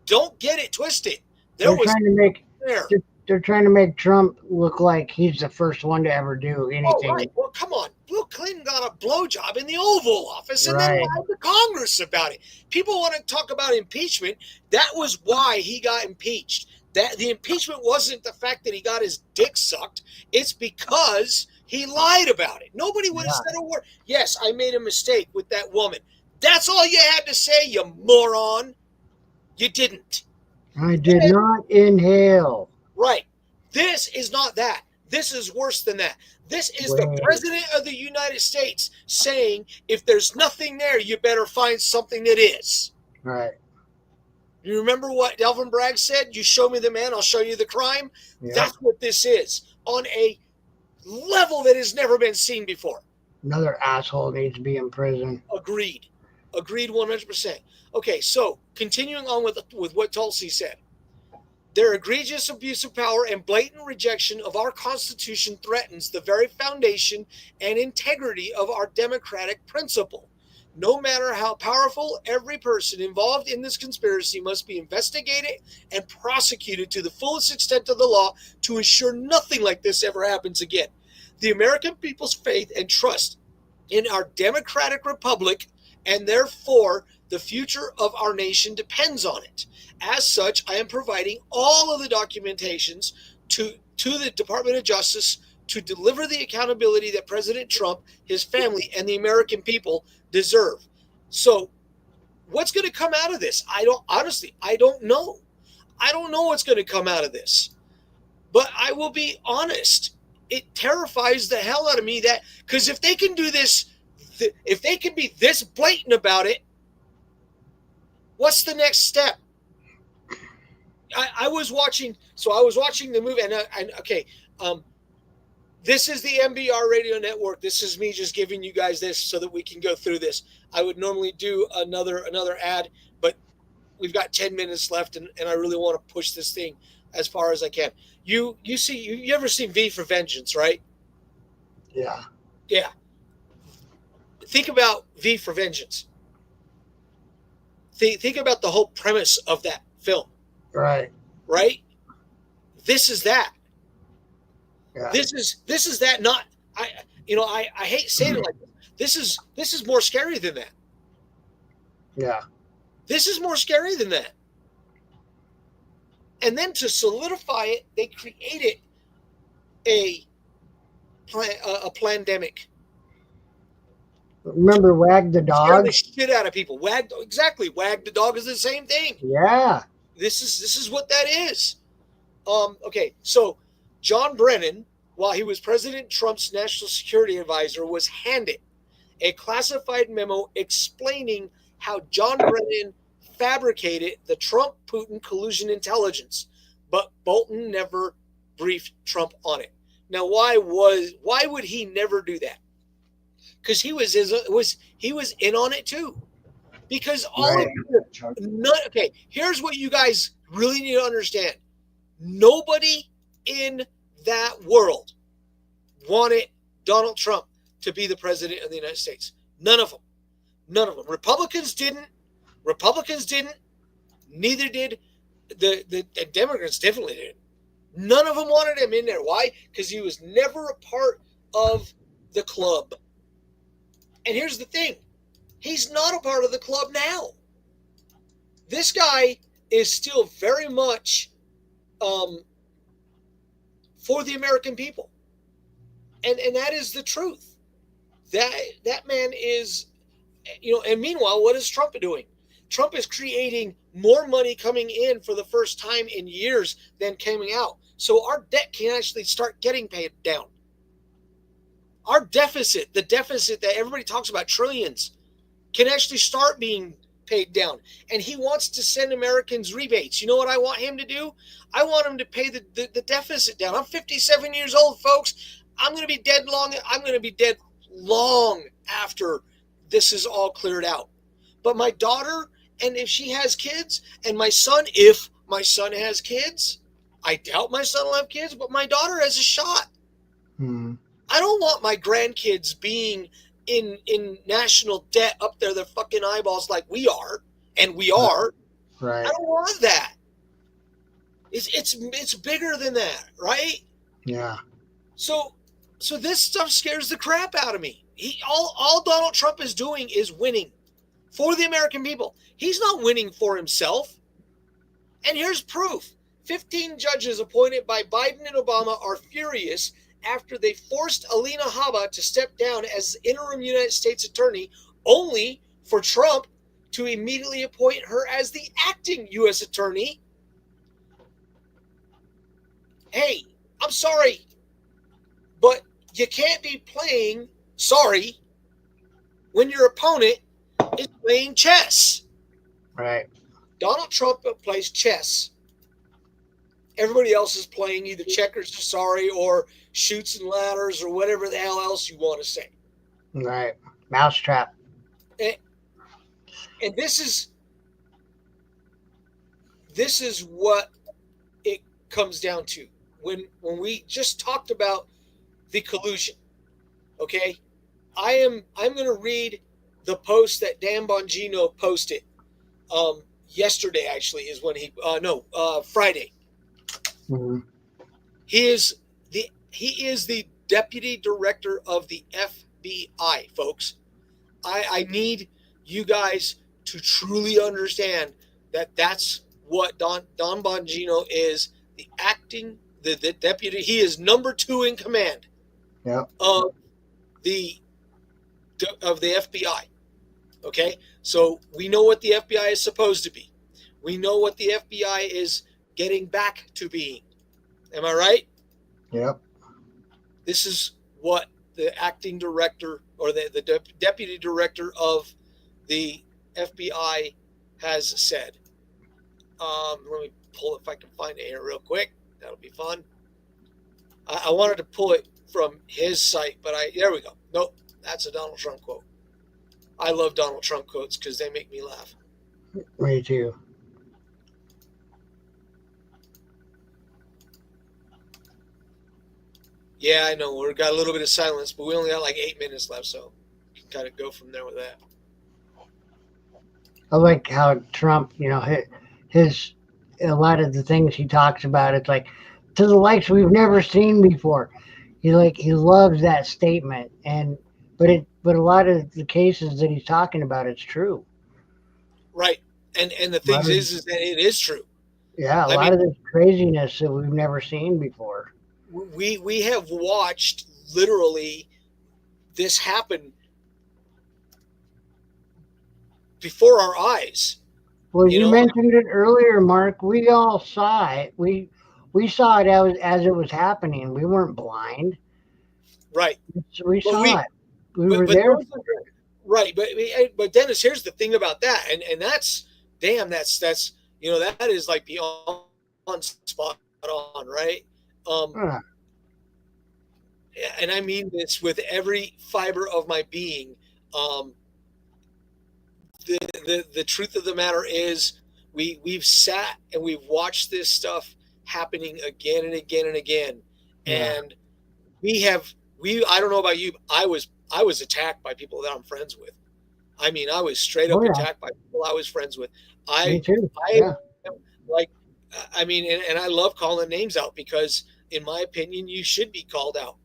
Don't get it twisted. They're trying to make Trump look like he's the first one to ever do anything. Oh, right. Well, come on. Bill Clinton got a blowjob in the Oval Office and then lied to Congress about it. People want to talk about impeachment. That was why he got impeached. That the impeachment wasn't the fact that he got his dick sucked. It's because he lied about it. Nobody would have said a word. Yes, I made a mistake with that woman. That's all you had to say, you moron. You didn't. I did not inhale. Right. This is not that. This is worse than that. This is the President of the United States saying, if there's nothing there, you better find something that is. Right. You remember what Alvin Bragg said? You show me the man, I'll show you the crime. Yeah. That's what this is on a level that has never been seen before. Another asshole needs to be in prison. Agreed 100%. Okay, so continuing on with what Tulsi said. Their egregious abuse of power and blatant rejection of our Constitution threatens the very foundation and integrity of our democratic principle. No matter how powerful, every person involved in this conspiracy must be investigated and prosecuted to the fullest extent of the law to ensure nothing like this ever happens again. The American people's faith and trust in our democratic republic, and therefore the future of our nation, depends on it. As such, I am providing all of the documentations to the Department of Justice to deliver the accountability that President Trump, his family, and the American people deserve. So what's going to come out of this? I don't know. I don't know what's going to come out of this. But I will be honest. It terrifies the hell out of me that, because if they can do this, if they can be this blatant about it, what's the next step? I was watching the movie, and this is the MBR Radio Network. This is me just giving you guys this so that we can go through this. I would normally do another ad, but we've got 10 minutes left, and I really want to push this thing as far as I can. You ever seen V for Vengeance, right? Yeah. Yeah. Think about V for Vengeance. Think about the whole premise of that film. Right. This is that. Yeah. This is that. Not I hate saying it like this. This is more scary than that. Yeah. This is more scary than that. And then to solidify it, they created a pandemic. Remember Wag the Dog? Scare the shit out of people. Wag the Dog is the same thing. Yeah. This is what that is. Okay, so John Brennan, while he was President Trump's national security advisor, was handed a classified memo explaining how John Brennan fabricated the Trump-Putin collusion intelligence, but Bolton never briefed Trump on it. Now, why would he never do that? Because he was in on it too. Because here's what you guys really need to understand. Nobody in that world wanted Donald Trump to be the president of the United States. None of them. Republicans didn't. Neither did The Democrats definitely did. None of them wanted him in there. Why? Because he was never a part of the club. And here's the thing. He's not a part of the club now. This guy is still very much for the American people. And that is the truth. That man is, and meanwhile, what is Trump doing? Trump is creating more money coming in for the first time in years than coming out. So our debt can actually start getting paid down. Our deficit, the deficit that everybody talks about, trillions, can actually start being paid down. And he wants to send Americans rebates. You know what I want him to do? I want him to pay the deficit down. I'm 57 years old, folks. I'm going to be dead long. I'm going to be dead long after this is all cleared out. But my daughter, and if she has kids, and my son, if my son has kids, I doubt my son will have kids, but my daughter has a shot. I don't want my grandkids being in national debt up there, their fucking eyeballs like we are, and we are. Right. I don't want that. It's bigger than that, right? Yeah. So this stuff scares the crap out of me. All Donald Trump is doing is winning for the American people. He's not winning for himself. And here's proof. 15 judges appointed by Biden and Obama are furious after they forced Alina Habba to step down as interim United States attorney, only for Trump to immediately appoint her as the acting U.S. attorney. Hey, I'm sorry, but you can't be playing sorry when your opponent is playing chess. Right. Donald Trump plays chess. Everybody else is playing either checkers or sorry or shoots and ladders or whatever the hell else you want to say. Right. Mousetrap. And this is what it comes down to. When we just talked about the collusion, okay? I'm going to read the post that Dan Bongino posted yesterday. Actually, is when Friday. Mm-hmm. He is the deputy director of the FBI, folks. I need you guys to truly understand that that's what Don Bongino is, the acting, the deputy. He is number 2 in command. Yep. Of the FBI. Okay, so we know what the FBI is supposed to be. We know what the FBI is getting back to being. Am I right? Yep. This is what the acting director or the deputy director of the FBI has said. Let me pull it if I can find it here real quick. That'll be fun. I wanted to pull it from his site, but there we go. Nope, that's a Donald Trump quote. I love Donald Trump quotes because they make me laugh. Me too. Yeah, I know. We've got a little bit of silence, but we only got like 8 minutes left, so you can kind of go from there with that. I like how Trump, his a lot of the things he talks about, it's like to the likes we've never seen before. He loves that statement, but a lot of the cases that he's talking about, it's true. Right, and the thing is that it is true. Yeah, a lot of this craziness that we've never seen before. We have watched literally this happen before our eyes. Well, you mentioned it earlier, Mark. We all saw it. We saw it as it was happening. We weren't blind. Right. We saw it. We were there. Right, but Dennis, here's the thing about that, and that's that is like beyond spot on, right? And I mean this with every fiber of my being. The truth of the matter is, we've sat and we've watched this stuff happening again and again and again, and I don't know about you, but I was attacked by people that I'm friends with. I mean, I was straight up attacked by people I was friends with. Me too. I mean, and I love calling names out because, in my opinion, you should be called out.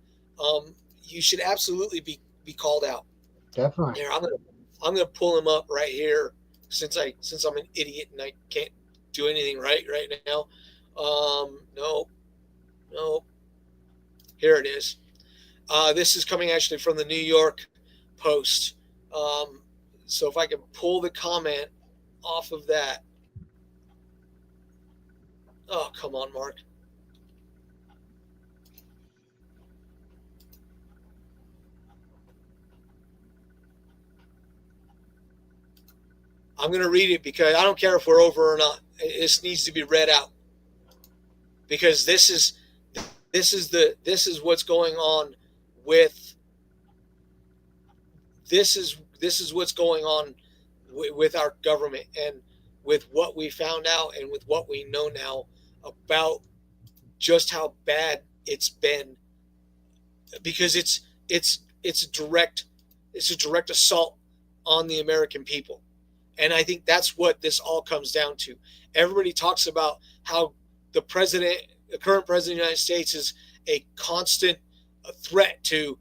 You should absolutely be called out. Definitely. Here, I'm gonna pull him up right here since I'm an idiot and I can't do anything right now. No. Here it is. This is coming actually from the New York Post. So if I can pull the comment off of that. Oh, come on, Mark. I'm going to read it because I don't care if we're over or not. This needs to be read out because this is what's going on with this is what's going on with our government and with what we found out and with what we know now about just how bad it's been, because it's a direct assault on the American people. And I think that's what this all comes down to. Everybody talks about how the current president of the United States is a constant threat to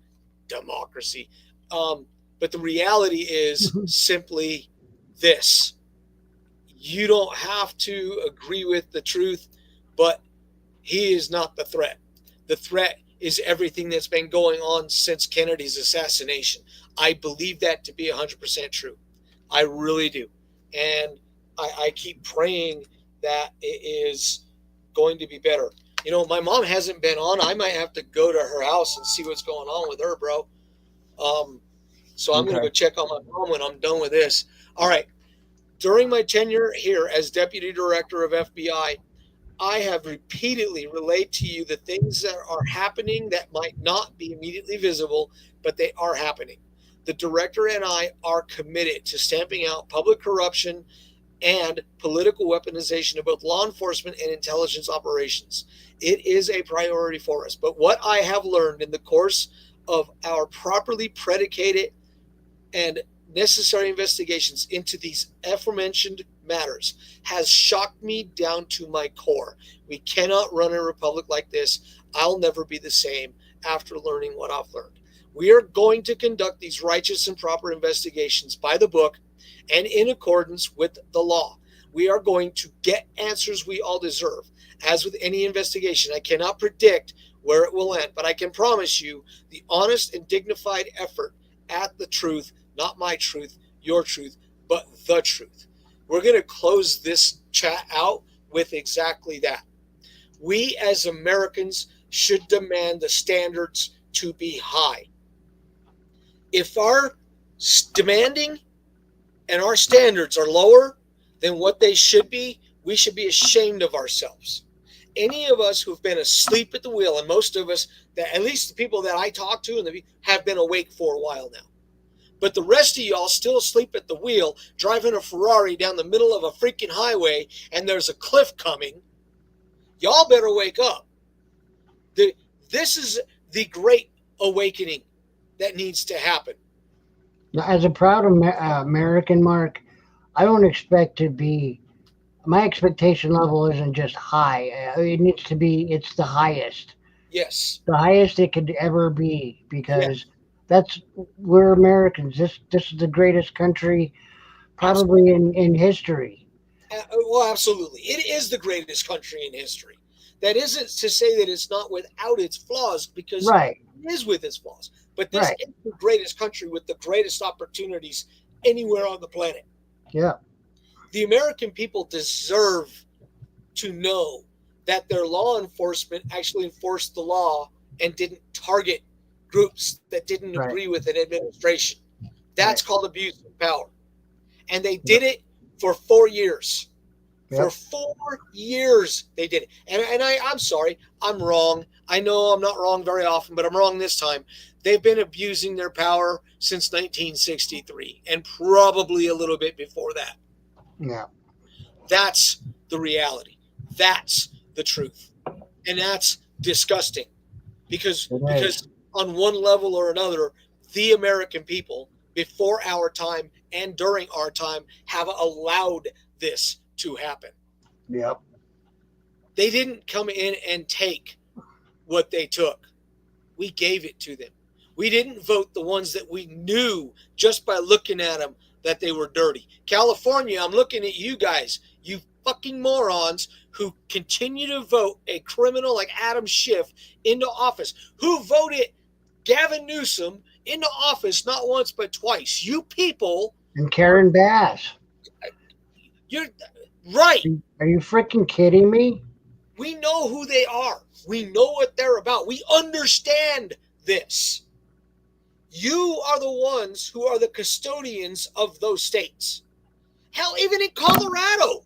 democracy. But the reality is simply this. You don't have to agree with the truth, but he is not the threat. The threat is everything that's been going on since Kennedy's assassination. I believe that to be 100% true. I really do. And I keep praying that it is going to be better. You know, my mom hasn't been on. I might have to go to her house and see what's going on with her, bro. So I'm going to go check on my mom when I'm done with this. All right. During my tenure here as Deputy Director of FBI, I have repeatedly relayed to you the things that are happening that might not be immediately visible, but they are happening. The Director and I are committed to stamping out public corruption and political weaponization of both law enforcement and intelligence operations. It is a priority for us. But what I have learned in the course of our properly predicated and necessary investigations into these aforementioned matters has shocked me down to my core. We cannot run a republic like this. I'll never be the same after learning what I've learned. We are going to conduct these righteous and proper investigations by the book and in accordance with the law. We are going to get answers we all deserve. As with any investigation, I cannot predict where it will end, but I can promise you the honest and dignified effort at the truth, not my truth, your truth, but the truth. We're going to close this chat out with exactly that. We as Americans should demand the standards to be high. If our demanding and our standards are lower than what they should be, we should be ashamed of ourselves. Any of us who've been asleep at the wheel, and most of us, that at least the people that I talk to, and have been awake for a while now. But the rest of y'all still asleep at the wheel, driving a Ferrari down the middle of a freaking highway, and there's a cliff coming. Y'all better wake up. This is the great awakening that needs to happen. Now, as a proud American, Mark, I don't expect to be. My expectation level isn't just high. It needs to be. It's the highest. Yes. The highest it could ever be, because we're Americans. This is the greatest country probably in history. Well, absolutely. It is the greatest country in history. That isn't to say that it's not without its flaws, because it is with its flaws. But this is the greatest country with the greatest opportunities anywhere on the planet. Yeah. The American people deserve to know that their law enforcement actually enforced the law and didn't target groups that didn't agree with an administration. That's called abuse of power. And they did it for 4 years. For 4 years they did it. And I'm sorry, I'm wrong. I know I'm not wrong very often, but I'm wrong this time. They've been abusing their power since 1963 and probably a little bit before that. Yeah. That's the reality. That's the truth. And that's disgusting because on one level or another, the American people before our time and during our time have allowed this to happen. Yep. They didn't come in and take what they took. We gave it to them. We didn't vote the ones that we knew just by looking at them that they were dirty. California, I'm looking at you guys, you fucking morons who continue to vote a criminal like Adam Schiff into office, who voted Gavin Newsom into office not once but twice. You people. And Karen Bass. You're right. Are you freaking kidding me? We know who they are. We know what they're about. We understand this. You are the ones who are the custodians of those states. Hell, even in Colorado.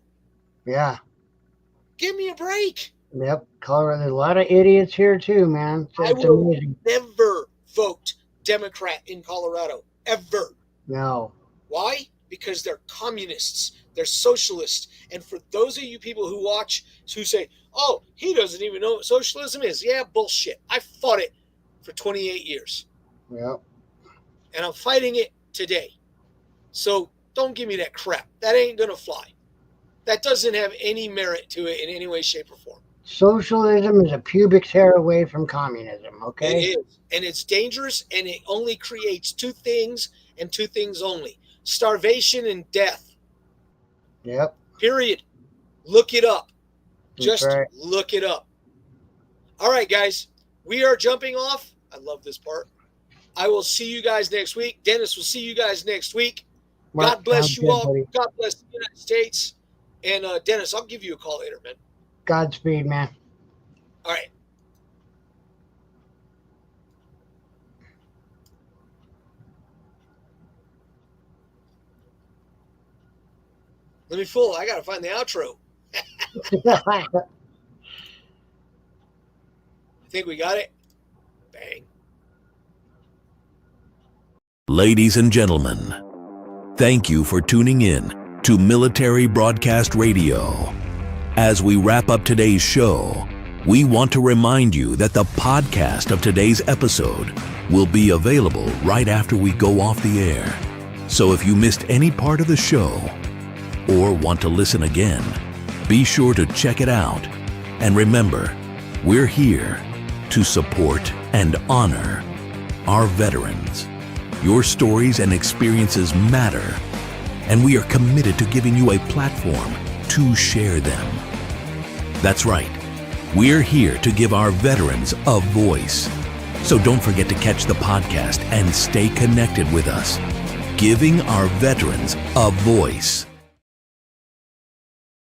Yeah. Give me a break. Yep. Colorado. There's a lot of idiots here too, man. I will never vote Democrat in Colorado. Ever. No. Why? Because they're communists. They're socialists. And for those of you people who watch, who say, oh, he doesn't even know what socialism is. Yeah, bullshit. I fought it for 28 years. Yep. And I'm fighting it today. So don't give me that crap. That ain't going to fly. That doesn't have any merit to it in any way, shape, or form. Socialism is a pubic hair away from communism, okay? It is. And it's dangerous, and it only creates two things and two things only. Starvation and death. Yep. Period. Look it up. Just right. Look it up. All right, guys. We are jumping off. I love this part. I will see you guys next week. Dennis will see you guys next week. God bless you all. Buddy. God bless the United States. And Dennis, I'll give you a call later, man. Godspeed, man. All right. Let me fool. I got to find the outro. I think we got it. Bang. Ladies and gentlemen, thank you for tuning in to Military Broadcast Radio. As we wrap up today's show, we want to remind you that the podcast of today's episode will be available right after we go off the air. So if you missed any part of the show or want to listen again, be sure to check it out. And remember, we're here to support and honor our veterans. Your stories and experiences matter, and we are committed to giving you a platform to share them. That's right. We're here to give our veterans a voice. So don't forget to catch the podcast and stay connected with us. Giving our veterans a voice.